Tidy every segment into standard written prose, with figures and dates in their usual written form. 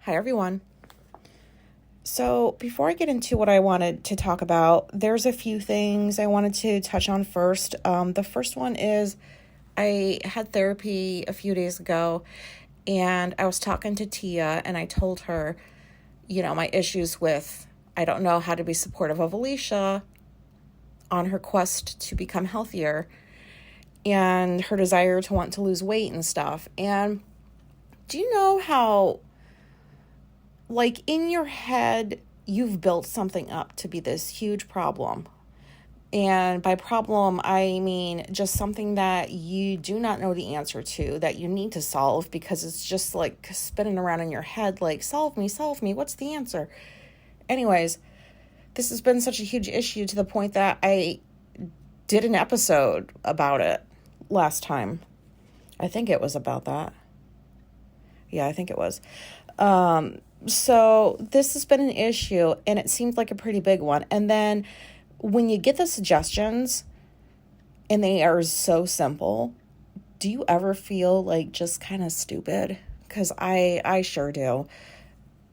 Hi, everyone. So before I get into what I wanted to talk about, there's a few things I wanted to touch on first. The first one is I had therapy a few days ago, and I was talking to Tia, and I told her, my issues with I don't know how to be supportive of Alicia on her quest to become healthier and her desire to want to lose weight and stuff. And do you know how, like, in your head, you've built something up to be this huge problem? And by problem, I mean just something that you do not know the answer to, that you need to solve because it's just like spinning around in your head, like, solve me, what's the answer? Anyways, this has been such a huge issue to the point that I did an episode about it last time. I think it was about that. Yeah, I think it was. So this has been an issue, and it seemed like a pretty big one. And then when you get the suggestions and they are so simple, do you ever feel like just kind of stupid? Because I sure do.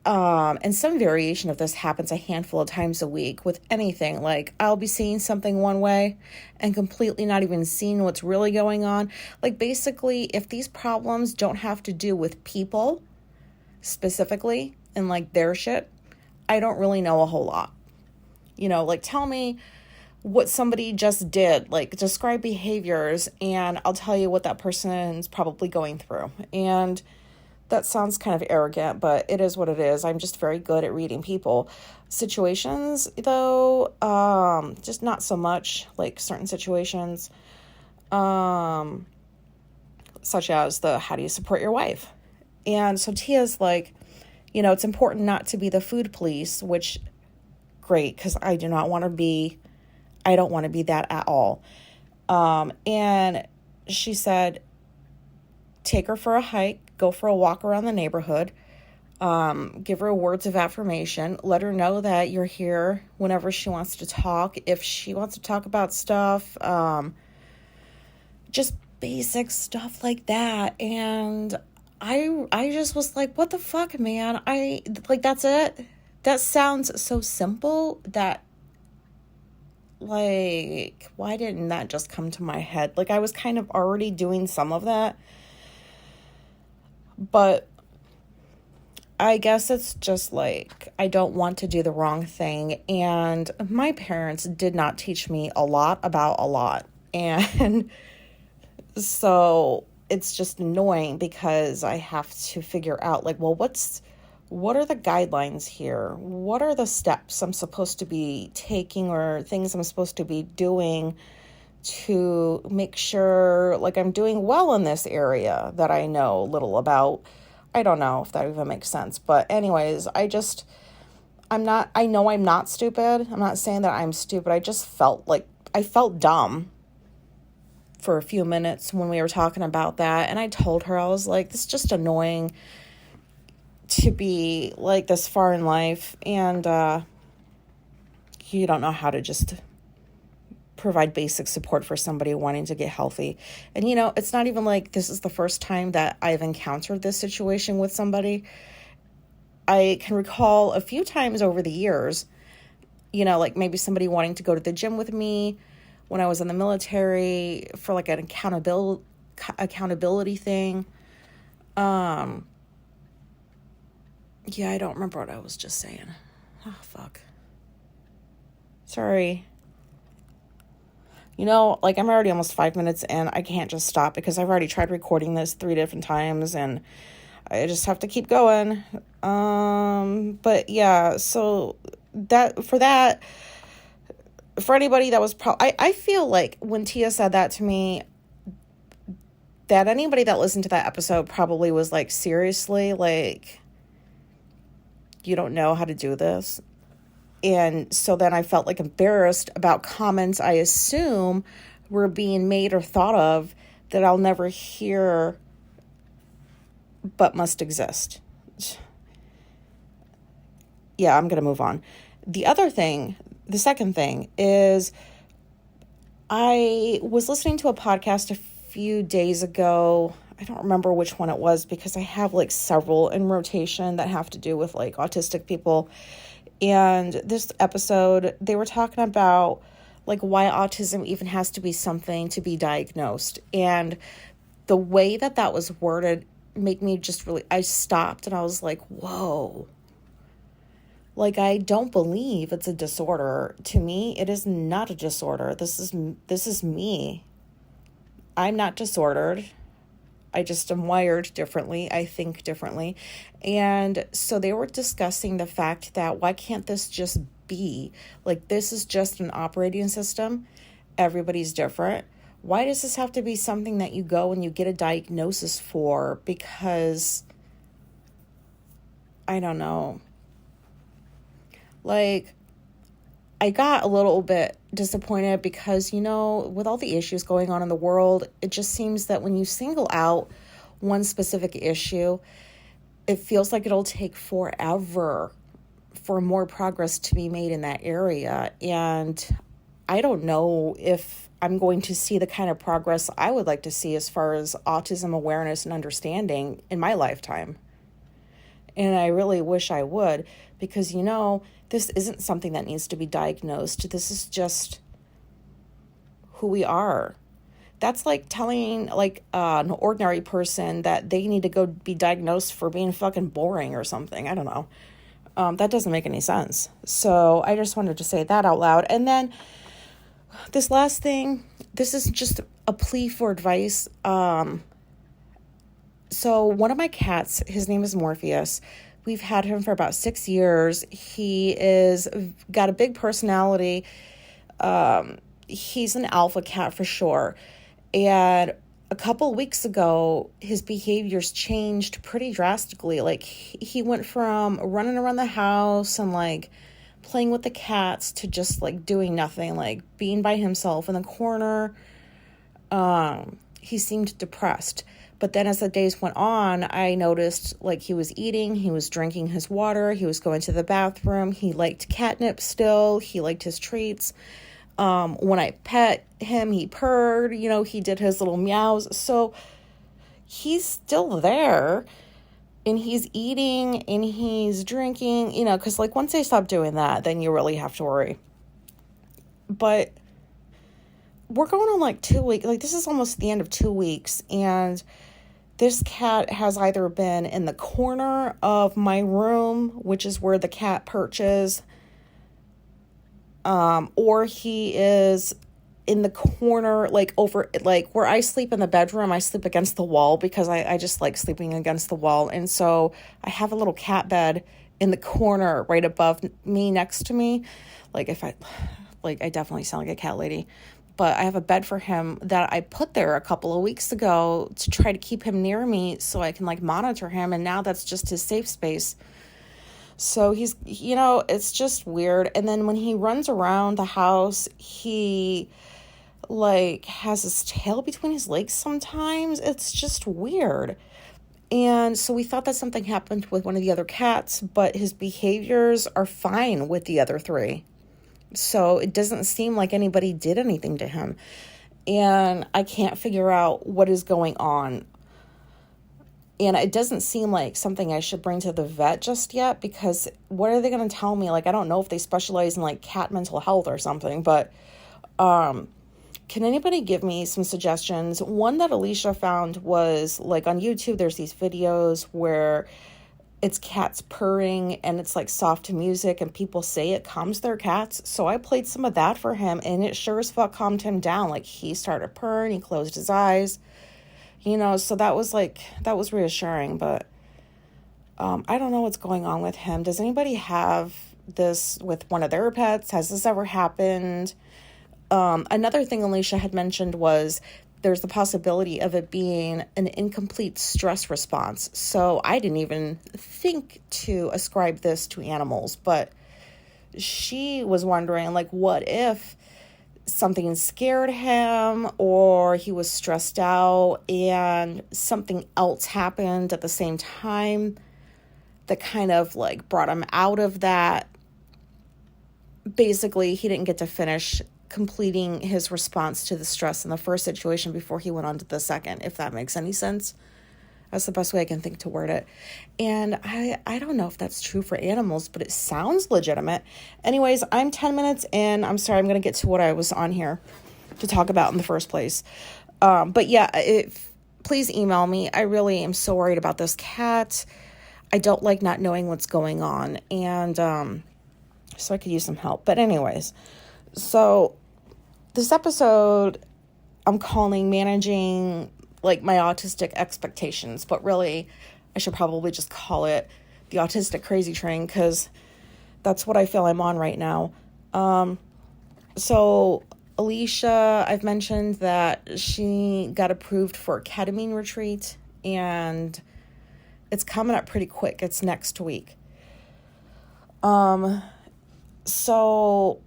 And some variation of this happens a handful of times a week with anything. Like, I'll be seeing something one way and completely not even seeing what's really going on. Like, basically, if these problems don't have to do with people specifically and like their shit, I don't really know a whole lot. Like, tell me what somebody just did, like describe behaviors, and I'll tell you what that person's probably going through. And that sounds kind of arrogant, but it is what it is. I'm just very good at reading people. Situations, though, just not so much. Like certain situations, such as the how do you support your wife? And so Tia's like, it's important not to be the food police, which, great, because I don't want to be that at all. And she said, take her for a hike, go for a walk around the neighborhood, give her words of affirmation, let her know that you're here whenever she wants to talk. If she wants to talk about stuff, just basic stuff like that. And I just was like, what the fuck, man? That's it. That sounds so simple that, like, why didn't that just come to my head? Like, I was kind of already doing some of that, but I guess it's just like, I don't want to do the wrong thing. And my parents did not teach me a lot about a lot. And so it's just annoying because I have to figure out, like, well, what are the guidelines here? What are the steps I'm supposed to be taking or things I'm supposed to be doing to make sure, like, I'm doing well in this area that I know little about? I don't know if that even makes sense. But anyways, I know I'm not stupid. I'm not saying that I'm stupid. I just felt dumb for a few minutes when we were talking about that. And I told her, I was like, this is just annoying to be like this far in life. And you don't know how to just provide basic support for somebody wanting to get healthy. And, it's not even like this is the first time that I've encountered this situation with somebody. I can recall a few times over the years, like maybe somebody wanting to go to the gym with me when I was in the military for like an accountability thing. Yeah, I don't remember what I was just saying. Oh, fuck. Sorry. Like, I'm already almost 5 minutes in. I can't just stop because I've already tried recording this 3 different times and I just have to keep going. But yeah, so for anybody that was I feel like when Tia said that to me, that anybody that listened to that episode probably was like, seriously, like, you don't know how to do this. And so then I felt like embarrassed about comments I assume were being made or thought of that I'll never hear but must exist. Yeah, I'm going to move on. The second thing is I was listening to a podcast a few days ago. I don't remember which one it was because I have like several in rotation that have to do with like autistic people. And this episode, they were talking about like why autism even has to be something to be diagnosed. And the way that that was worded made me just really, I stopped and I was like, whoa. Like, I don't believe it's a disorder. To me, it is not a disorder. This is me. I'm not disordered. I just am wired differently. I think differently. And so they were discussing the fact that why can't this just be? Like, this is just an operating system. Everybody's different. Why does this have to be something that you go and you get a diagnosis for? Because, I don't know. Like, I got a little bit disappointed because, you know, with all the issues going on in the world, it just seems that when you single out one specific issue, it feels like it'll take forever for more progress to be made in that area. And I don't know if I'm going to see the kind of progress I would like to see as far as autism awareness and understanding in my lifetime. And I really wish I would, because, you know, this isn't something that needs to be diagnosed. This is just who we are. That's like telling like an ordinary person that they need to go be diagnosed for being fucking boring or something. I don't know. That doesn't make any sense. So I just wanted to say that out loud. And then this last thing, this is just a plea for advice. So one of my cats, his name is Morpheus. We've had him for about 6 years. He is got a big personality. He's an alpha cat for sure. And a couple weeks ago, his behaviors changed pretty drastically. Like he went from running around the house and like playing with the cats to just like doing nothing, like being by himself in the corner. He seemed depressed. But then as the days went on, I noticed like he was eating, he was drinking his water, he was going to the bathroom, he liked catnip still, he liked his treats. When I pet him, he purred, you know, he did his little meows. So he's still there and he's eating and he's drinking, you know, because like once they stop doing that, then you really have to worry. But we're going on like 2 weeks, like this is almost the end of 2 weeks, and this cat has either been in the corner of my room, which is where the cat perches, or he is in the corner, like over, like where I sleep in the bedroom, I sleep against the wall because I just like sleeping against the wall. And so I have a little cat bed in the corner right above me, next to me. Like I definitely sound like a cat lady. But I have a bed for him that I put there a couple of weeks ago to try to keep him near me so I can like monitor him. And now that's just his safe space. So he's, you know, it's just weird. And then when he runs around the house, he like has his tail between his legs sometimes. It's just weird. And so we thought that something happened with one of the other cats, but his behaviors are fine with the other three. So it doesn't seem like anybody did anything to him. And I can't figure out what is going on. And it doesn't seem like something I should bring to the vet just yet, because what are they going to tell me? Like, I don't know if they specialize in like cat mental health or something, but can anybody give me some suggestions? One that Alicia found was like on YouTube, there's these videos where it's cats purring and it's like soft music and people say it calms their cats. So I played some of that for him and it sure as fuck calmed him down. Like he started purring, he closed his eyes, you know, so that was reassuring. But I don't know what's going on with him. Does anybody have this with one of their pets? Has this ever happened? Another thing Alicia had mentioned was there's the possibility of it being an incomplete stress response. So I didn't even think to ascribe this to animals, but she was wondering, like, what if something scared him or he was stressed out and something else happened at the same time that kind of like brought him out of that. Basically, he didn't get to finish completing his response to the stress in the first situation before he went on to the second, if that makes any sense. That's the best way I can think to word it. And I don't know if that's true for animals, but it sounds legitimate. Anyways, I'm 10 minutes in. I'm sorry, I'm going to get to what I was on here to talk about in the first place. But yeah, please email me. I really am so worried about this cat. I don't like not knowing what's going on. And so I could use some help. But anyways, so this episode I'm calling Managing like my autistic expectations, but really I should probably just call it the autistic crazy train, because that's what I feel I'm on right now. So Alicia, I've mentioned that she got approved for a ketamine retreat, and it's coming up pretty quick. It's next week. So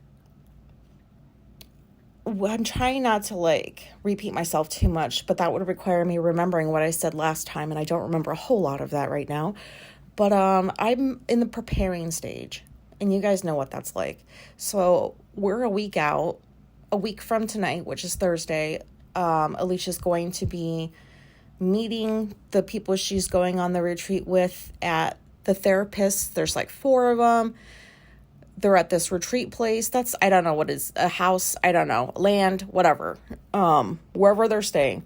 I'm trying not to like repeat myself too much, but that would require me remembering what I said last time, and I don't remember a whole lot of that right now. But I'm in the preparing stage, and you guys know what that's like. So we're a week out. A week from tonight, which is Thursday, Alicia's going to be meeting the people she's going on the retreat with at the therapist. There's like 4 of them. They're at this retreat place. I don't know what is, a house, I don't know, land, whatever, wherever they're staying.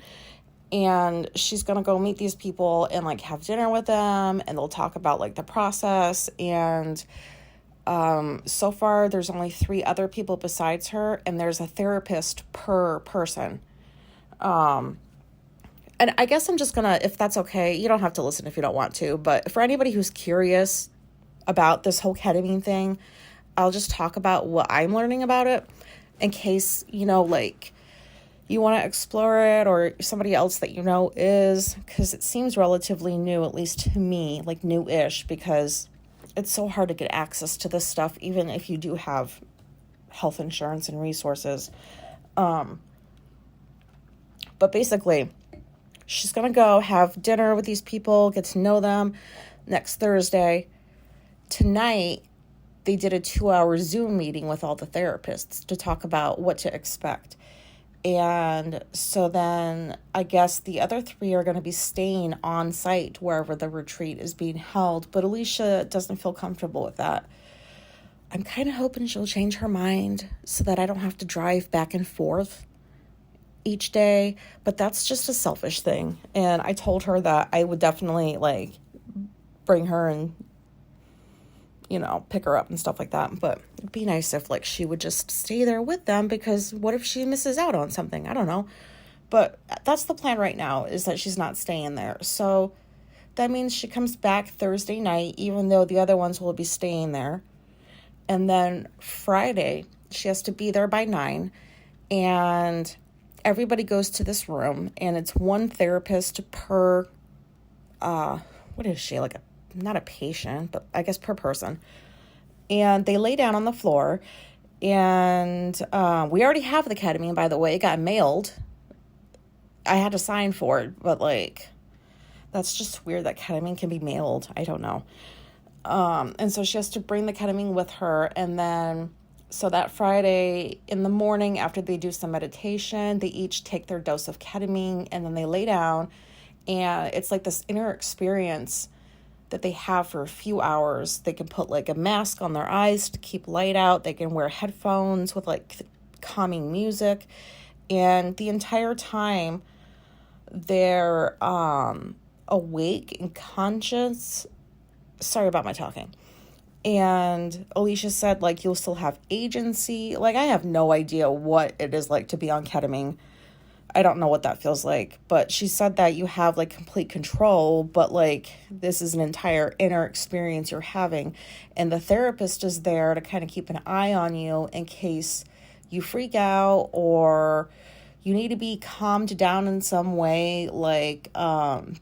And she's going to go meet these people and like have dinner with them, and they'll talk about like the process. And so far there's only 3 other people besides her, and there's a therapist per person. And I guess I'm just gonna, if that's okay, you don't have to listen if you don't want to, but for anybody who's curious about this whole ketamine thing, I'll just talk about what I'm learning about it in case, like you want to explore it, or somebody else that is, because it seems relatively new, at least to me, like new-ish, because it's so hard to get access to this stuff, even if you do have health insurance and resources. But basically, she's going to go have dinner with these people, get to know them next Thursday. Tonight, they did a 2-hour Zoom meeting with all the therapists to talk about what to expect. And so then I guess the other 3 are going to be staying on site wherever the retreat is being held. But Alicia doesn't feel comfortable with that. I'm kind of hoping she'll change her mind so that I don't have to drive back and forth each day. But that's just a selfish thing. And I told her that I would definitely like bring her and pick her up and stuff like that. But it'd be nice if like she would just stay there with them, because what if she misses out on something? I don't know. But that's the plan right now, is that she's not staying there. So that means she comes back Thursday night, even though the other ones will be staying there. And then Friday, she has to be there by 9. And everybody goes to this room, and it's 1 therapist per, what is she, like not a patient, but I guess per person. And they lay down on the floor, and we already have the ketamine, by the way. It got mailed. I had to sign for it, but like, that's just weird that ketamine can be mailed. I don't know. And so she has to bring the ketamine with her. And then, so that Friday in the morning, after they do some meditation, they each take their dose of ketamine, and then they lay down, and it's like this inner experience that they have for a few hours. They can put like a mask on their eyes to keep light out. They can wear headphones with like calming music. And the entire time they're awake and conscious. Sorry about my talking. And Alicia said, like, you'll still have agency. Like, I have no idea what it is like to be on ketamine. I don't know what that feels like, but she said that you have like complete control, but like this is an entire inner experience you're having, and the therapist is there to kind of keep an eye on you in case you freak out or you need to be calmed down in some way. Like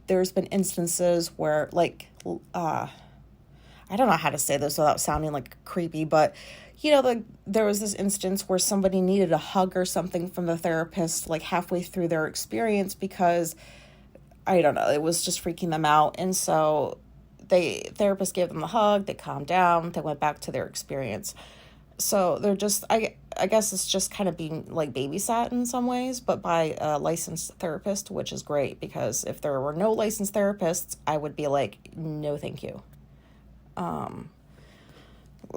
there's been instances where like I don't know how to say this without sounding like creepy, but there was this instance where somebody needed a hug or something from the therapist like halfway through their experience, because I don't know, it was just freaking them out. And so therapist gave them a hug, they calmed down, they went back to their experience. So they're just, I guess it's just kind of being like babysat in some ways, but by a licensed therapist, which is great because if there were no licensed therapists, I would be like, no, thank you.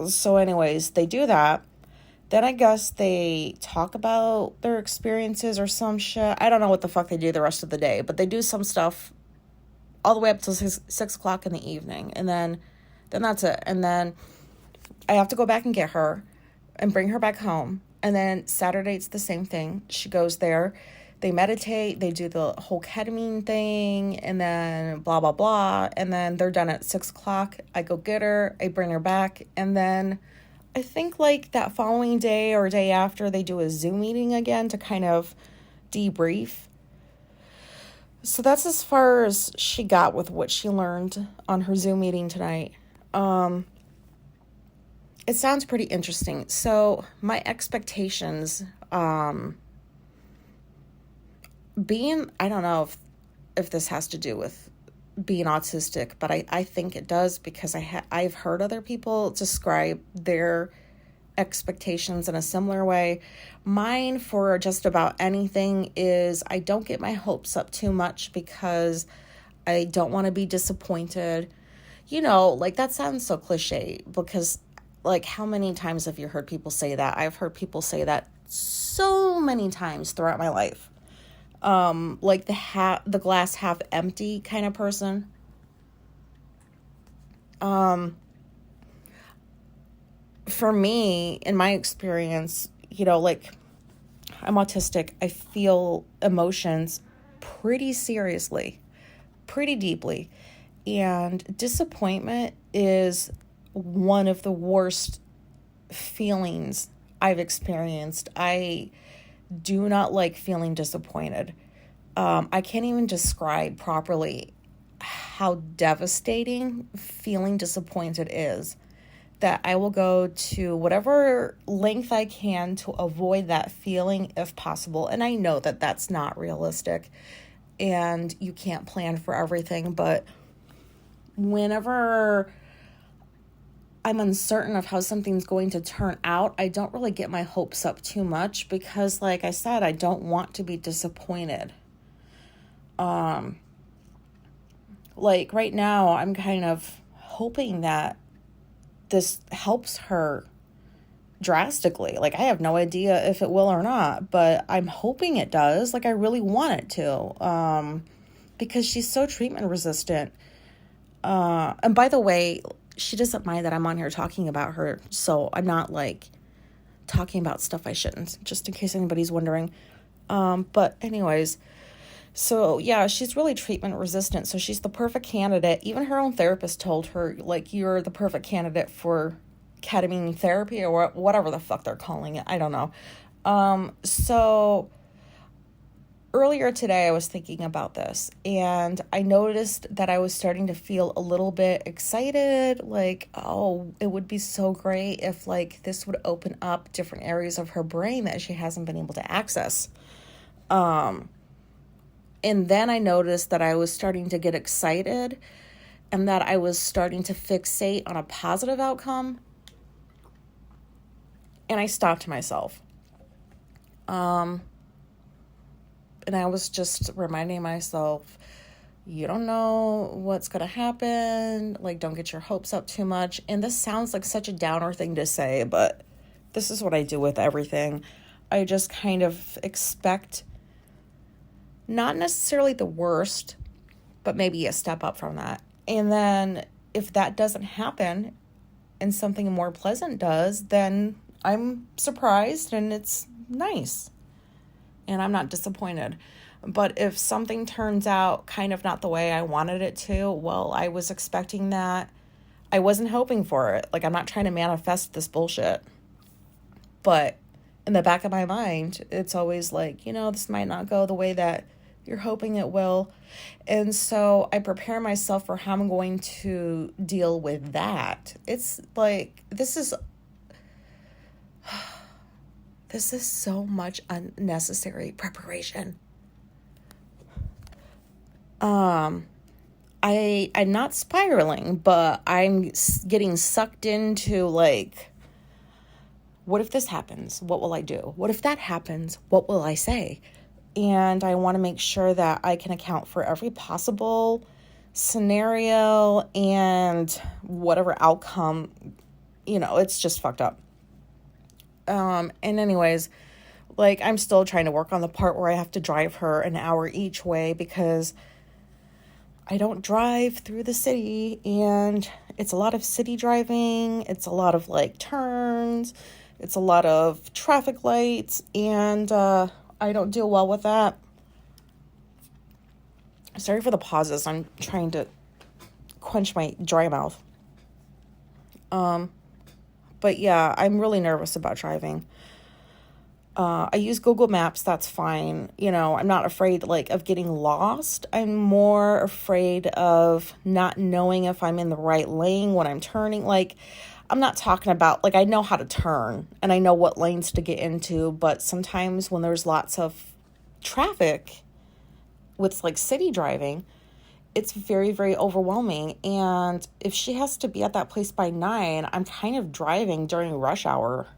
So anyways, they do that. Then I guess they talk about their experiences or some shit. I don't know what the fuck they do the rest of the day, but they do some stuff all the way up till 6 o'clock in the evening. And then that's it. And then I have to go back and get her and bring her back home. And then Saturday, it's the same thing. She goes there. They meditate. They do the whole ketamine thing. And then blah, blah, blah. And then they're done at 6 o'clock. I go get her. I bring her back. And then I think like that following day or day after, they do a Zoom meeting again to kind of debrief. So that's as far as she got with what she learned on her Zoom meeting tonight. It sounds pretty interesting. So my expectations, being, I don't know if this has to do with being autistic, but I think it does because I've heard other people describe their expectations in a similar way. Mine for just about anything is I don't get my hopes up too much because I don't want to be disappointed. You know, like that sounds so cliche because like how many times have you heard people say that? I've heard people say that so many times throughout my life. Like the glass half empty kind of person. For me, in my experience, you know, like I'm autistic. I feel emotions pretty seriously, pretty deeply. And disappointment is one of the worst feelings I've experienced. I do not like feeling disappointed. I can't even describe properly how devastating feeling disappointed is. That I will go to whatever length I can to avoid that feeling if possible. And I know that that's not realistic and you can't plan for everything, but whenever I'm uncertain of how something's going to turn out, I don't really get my hopes up too much because, like I said, I don't want to be disappointed. Like right now, I'm kind of hoping that this helps her drastically. Like I have no idea if it will or not, but I'm hoping it does. Like I really want it to, because she's so treatment resistant. And by the way, she doesn't mind that I'm on here talking about her, so I'm not like talking about stuff I shouldn't, just in case anybody's wondering. But anyways, so yeah, she's really treatment resistant, so she's the perfect candidate. Even her own therapist told her, like, you're the perfect candidate for ketamine therapy or whatever the fuck they're calling it. I don't know. So earlier today I was thinking about this and I noticed that I was starting to feel a little bit excited, like, oh, it would be so great if like this would open up different areas of her brain that she hasn't been able to access. And then I noticed that I was starting to get excited and that I was starting to fixate on a positive outcome. And I stopped myself. And I was just reminding myself, you don't know what's going to happen. Like, don't get your hopes up too much. And this sounds like such a downer thing to say, but this is what I do with everything. I just kind of expect not necessarily the worst, but maybe a step up from that. And then if that doesn't happen and something more pleasant does, then I'm surprised and it's nice. And I'm not disappointed. But if something turns out kind of not the way I wanted it to, well, I was expecting that. I wasn't hoping for it. Like, I'm not trying to manifest this bullshit. But in the back of my mind, it's always like, you know, this might not go the way that you're hoping it will. And so I prepare myself for how I'm going to deal with that. It's like, this is so much unnecessary preparation. I'm not spiraling, but I'm getting sucked into like what if this happens? What will I do? What if that happens? What will I say? And I want to make sure that I can account for every possible scenario and whatever outcome, it's just fucked up. And anyways, like, I'm still trying to work on the part where I have to drive her an hour each way because I don't drive through the city, and it's a lot of city driving. It's a lot of like turns. It's a lot of traffic lights, and I don't deal well with that. Sorry for the pauses. I'm trying to quench my dry mouth. But yeah, I'm really nervous about driving. I use Google Maps. That's fine. I'm not afraid of getting lost. I'm more afraid of not knowing if I'm in the right lane when I'm turning. I'm not talking about, I know how to turn and I know what lanes to get into, but sometimes when there's lots of traffic with city driving, it's very, very overwhelming. And if she has to be at that place by 9, I'm kind of driving during rush hour.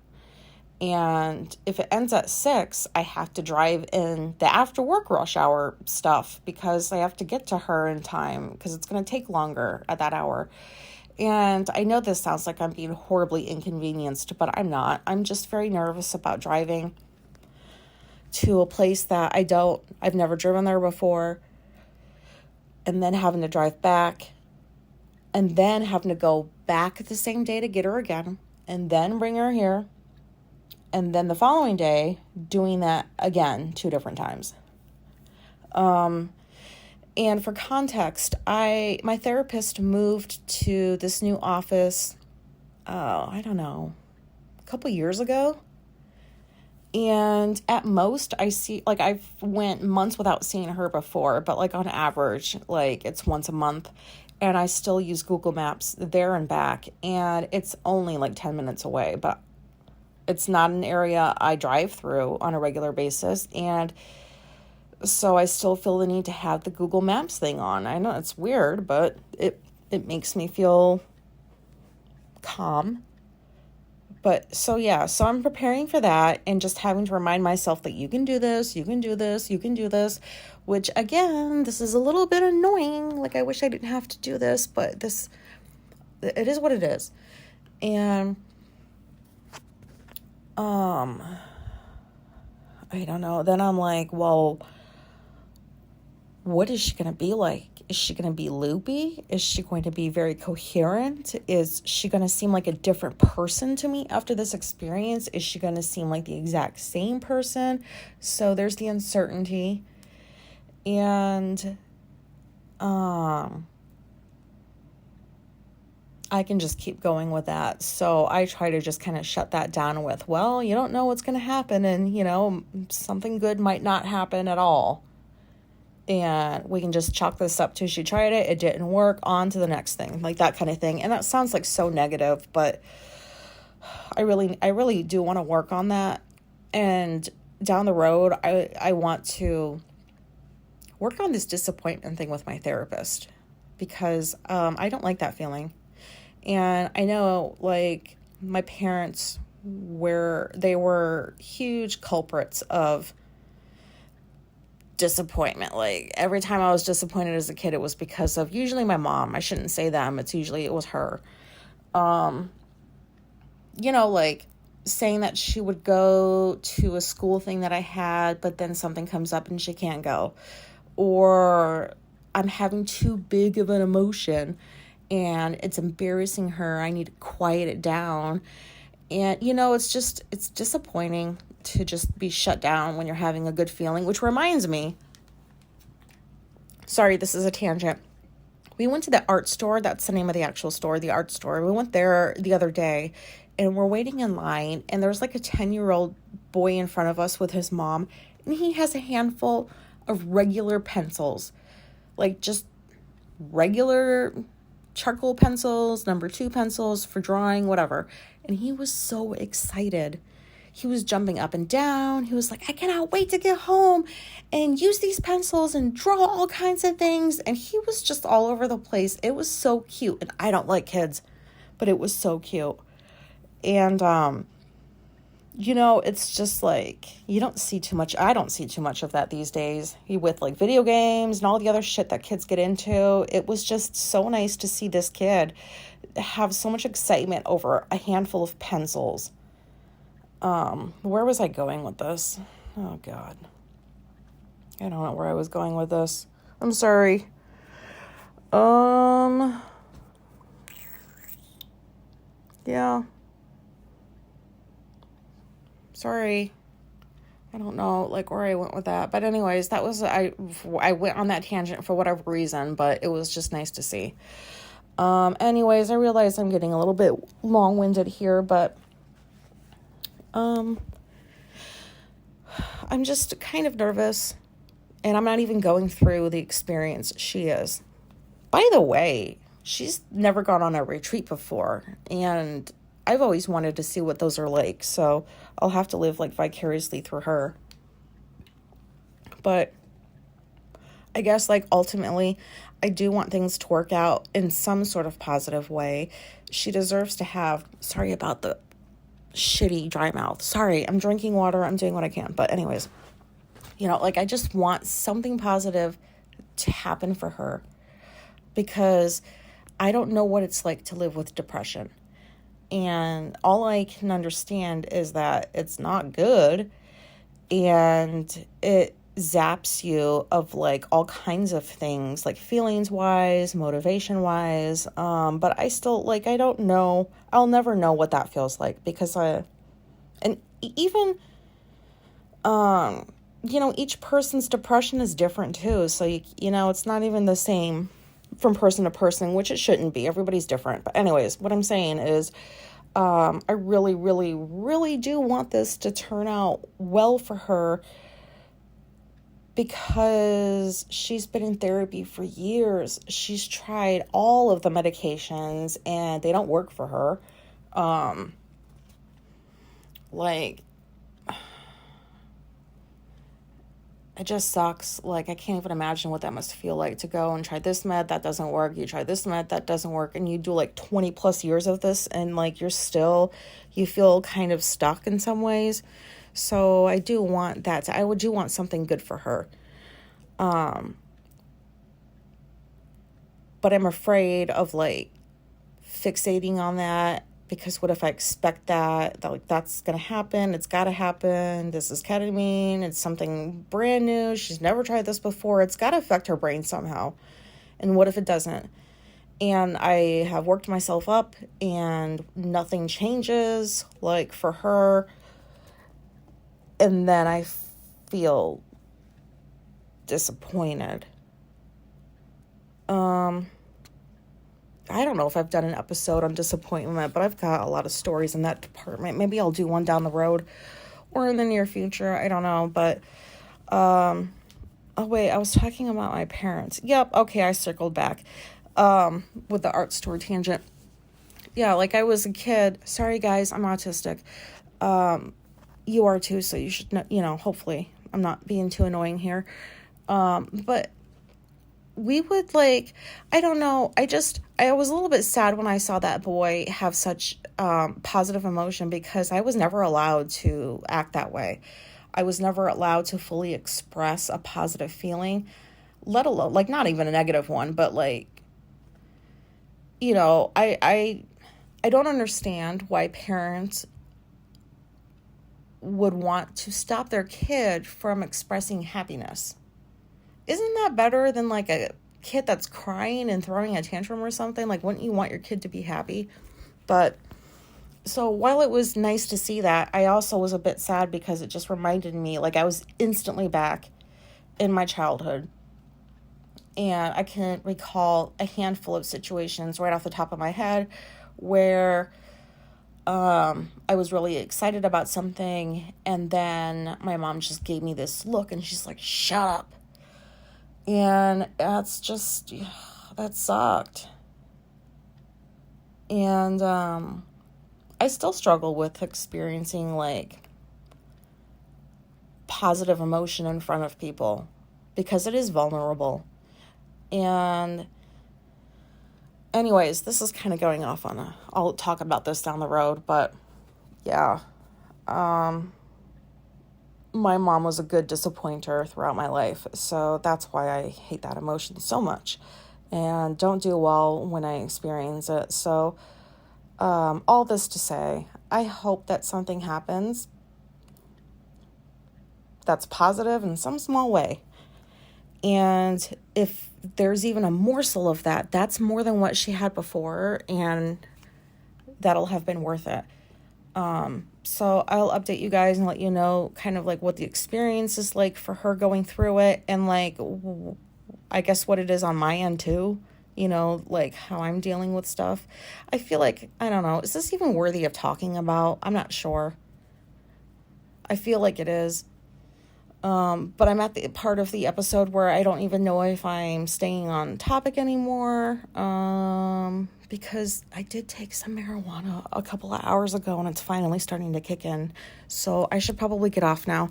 And if it ends at 6, I have to drive in the after work rush hour stuff because I have to get to her in time because it's going to take longer at that hour. And I know this sounds like I'm being horribly inconvenienced, but I'm not. I'm just very nervous about driving to a place that I've never driven there before, and then having to drive back, and then having to go back the same day to get her again, and then bring her here, and then the following day doing that again 2 different times. And for context, my therapist moved to this new office, I don't know, a couple years ago. And at most I see, I've went months without seeing her before, but on average, it's once a month. And I still use Google Maps there and back. And it's only 10 minutes away, but it's not an area I drive through on a regular basis. And so I still feel the need to have the Google Maps thing on. I know it's weird, but it makes me feel calm. But so I'm preparing for that and just having to remind myself that you can do this, you can do this, you can do this, which again, this is a little bit annoying. I wish I didn't have to do this, but it is what it is. And I don't know. Then I'm like, well, what is she going to be like? Is she going to be loopy? Is she going to be very coherent? Is she going to seem like a different person to me after this experience? Is she going to seem like the exact same person? So there's the uncertainty. And I can just keep going with that. So I try to just kind of shut that down with, well, you don't know what's going to happen, and, something good might not happen at all. And we can just chalk this up to she tried it, it didn't work, on to the next thing, that kind of thing. And that sounds so negative, but I really do want to work on that. And down the road, I want to work on this disappointment thing with my therapist because I don't like that feeling. And I know, my parents they were huge culprits of disappointment. Every time I was disappointed as a kid, it was because of usually my mom. I shouldn't say them. It was her. Saying that she would go to a school thing that I had, but then something comes up and she can't go. Or I'm having too big of an emotion and it's embarrassing her. I need to quiet it down. And, it's disappointing to just be shut down when you're having a good feeling, which reminds me, sorry, this is a tangent. We went to the art store. That's the name of the actual store, the art store. We went there the other day and we're waiting in line, and there's a 10-year-old boy in front of us with his mom, and he has a handful of regular pencils, just regular charcoal pencils, number 2 pencils for drawing, whatever. And he was so excited. He was jumping up and down. He was like, I cannot wait to get home and use these pencils and draw all kinds of things. And he was just all over the place. It was so cute. And I don't like kids, but it was so cute. And It's just like, you don't see too much. I don't see too much of that these days with like video games and all the other shit that kids get into. It was just so nice to see this kid have so much excitement over a handful of pencils. Where was I going with this? Oh, God. I don't know where I was going with this. I'm sorry. Yeah. Sorry. I don't know, like, where I went with that. But anyways, I went on that tangent for whatever reason, but it was just nice to see. Anyways, I realize I'm getting a little bit long-winded here, but I'm just kind of nervous, and I'm not even going through the experience she is. By the way, she's never gone on a retreat before, and I've always wanted to see what those are like, so I'll have to live like vicariously through her. But I guess like ultimately, I do want things to work out in some sort of positive way. She deserves to have, sorry about the shitty dry mouth. Sorry, I'm drinking water. I'm doing what I can. But anyways, like I just want something positive to happen for her, because I don't know what it's like to live with depression. And all I can understand is that it's not good, and it zaps you of like all kinds of things, like feelings wise, motivation wise. But I still, like, I don't know. I'll never know what that feels like, because each person's depression is different too. So, it's not even the same from person to person, which it shouldn't be. Everybody's different. But anyways, what I'm saying is, I really, really, really do want this to turn out well for her, because she's been in therapy for years. She's tried all of the medications and they don't work for her. It just sucks. Like, I can't even imagine what that must feel like, to go and try this med, that doesn't work. You try this med, that doesn't work. And you do like 20 plus years of this, and like you feel kind of stuck in some ways. So I do want that. I do want something good for her. But I'm afraid of like fixating on that, because what if I expect that like that's going to happen? It's got to happen. This is ketamine. It's something brand new. She's never tried this before. It's got to affect her brain somehow. And what if it doesn't? And I have worked myself up and nothing changes, like, for her. And then I feel disappointed. I don't know if I've done an episode on disappointment, but I've got a lot of stories in that department. Maybe I'll do one down the road or in the near future. I don't know. But, oh wait, I was talking about my parents. Yep. Okay. I circled back, with the art store tangent. Yeah. Like, I was a kid. Sorry guys, I'm autistic. You are too. So you should know, hopefully I'm not being too annoying here. But we would, like, I don't know. I was a little bit sad when I saw that boy have such positive emotion, because I was never allowed to act that way. I was never allowed to fully express a positive feeling, let alone, like, not even a negative one, but like, I don't understand why parents would want to stop their kid from expressing happiness. Isn't that better than like a kid that's crying and throwing a tantrum or something? Like, wouldn't you want your kid to be happy? But so while it was nice to see that, I also was a bit sad, because it just reminded me, like, I was instantly back in my childhood. And I can recall a handful of situations right off the top of my head where I was really excited about something, and then my mom just gave me this look, and she's like, "Shut up." And that sucked. And I still struggle with experiencing like positive emotion in front of people, because it is vulnerable. And anyways, this is kind of going off I'll talk about this down the road, but yeah. my mom was a good disappointer throughout my life. So that's why I hate that emotion so much and don't do well when I experience it. So all this to say, I hope that something happens that's positive in some small way. And if there's even a morsel of that, that's more than what she had before, and that'll have been worth it. So I'll update you guys and let you know kind of like what the experience is like for her going through it, and like, I guess what it is on my end too, like how I'm dealing with stuff. I feel like, I don't know, is this even worthy of talking about? I'm not sure. I feel like it is. But I'm at the part of the episode where I don't even know if I'm staying on topic anymore, because I did take some marijuana a couple of hours ago and it's finally starting to kick in. So I should probably get off now,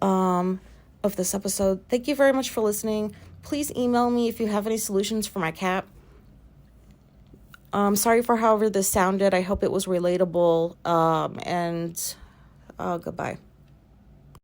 of this episode. Thank you very much for listening. Please email me if you have any solutions for my cat. Sorry for however this sounded. I hope it was relatable, and goodbye.